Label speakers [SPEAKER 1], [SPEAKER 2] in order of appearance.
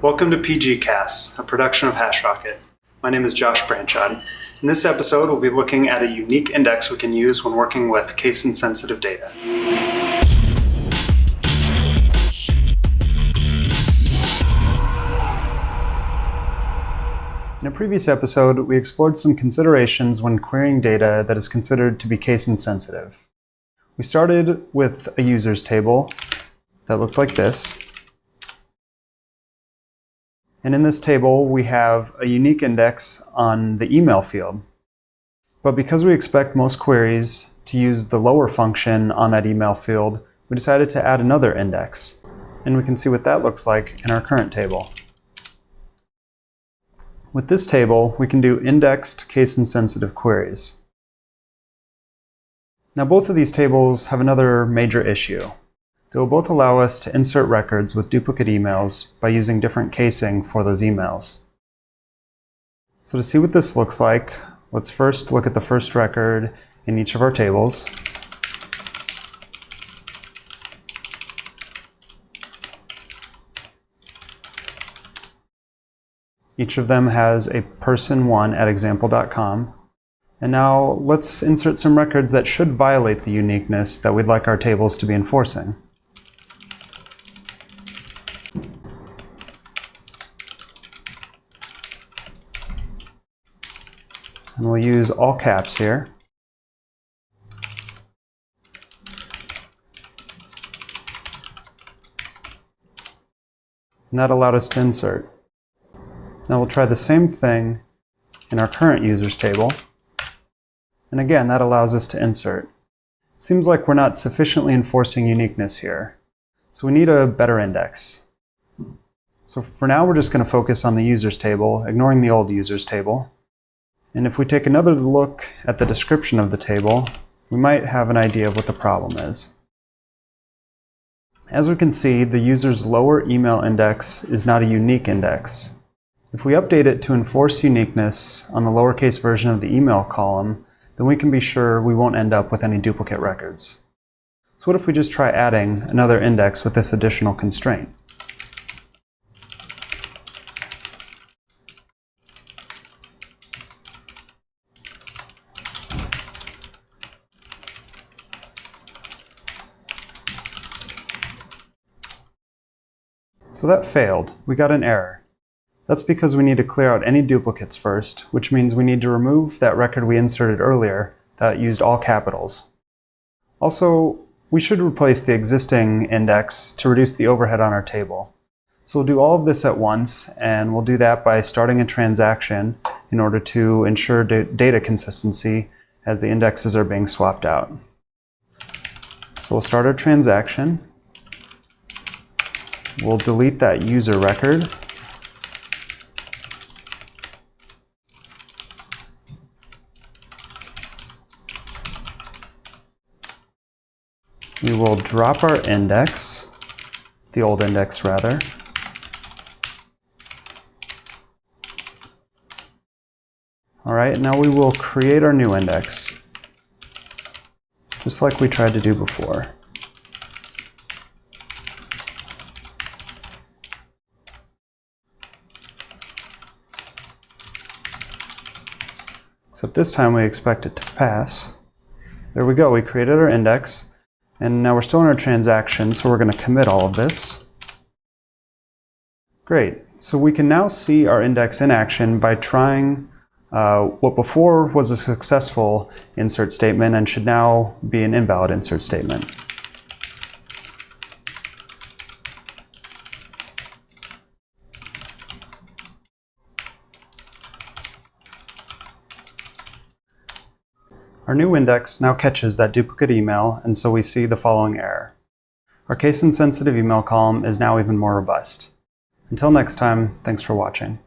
[SPEAKER 1] Welcome to PGCast, a production of Hashrocket. My name is Josh Branchod. In this episode, we'll be looking at a unique index we can use when working with case-insensitive data. In a previous episode, we explored some considerations when querying data that is considered to be case-insensitive. We started with a users table that looked like this. And in this table, we have a unique index on the email field. But because we expect most queries to use the lower function on that email field, we decided to add another index. And we can see what that looks like in our current table. With this table, we can do indexed case-insensitive queries. Now, both of these tables have another major issue. They will both allow us to insert records with duplicate emails by using different casing for those emails. So to see what this looks like, let's first look at the first record in each of our tables. Each of them has a person1@example.com. And now let's insert some records that should violate the uniqueness that we'd like our tables to be enforcing. And we'll use all caps here. And that allowed us to insert. Now we'll try the same thing in our current users table. And again, that allows us to insert. It seems like we're not sufficiently enforcing uniqueness here. So we need a better index. So for now, we're just going to focus on the users table, ignoring the old users table. And if we take another look at the description of the table, we might have an idea of what the problem is. As we can see, the user's lower email index is not a unique index. If we update it to enforce uniqueness on the lowercase version of the email column, then we can be sure we won't end up with any duplicate records. So what if we just try adding another index with this additional constraint? So that failed. We got an error. That's because we need to clear out any duplicates first, which means we need to remove that record we inserted earlier that used all capitals. Also, we should replace the existing index to reduce the overhead on our table. So we'll do all of this at once, and we'll do that by starting a transaction in order to ensure data consistency as the indexes are being swapped out. So we'll start our transaction. We'll delete that user record. We will drop our index, the old index rather. All right, now we will create our new index, just like we tried to do before. Except this time we expect it to pass. There we go, we created our index. And now we're still in our transaction, so we're going to commit all of this. Great. So we can now see our index in action by trying what before was a successful insert statement and should now be an invalid insert statement. Our new index now catches that duplicate email, and so we see the following error. Our case-insensitive email column is now even more robust. Until next time, thanks for watching.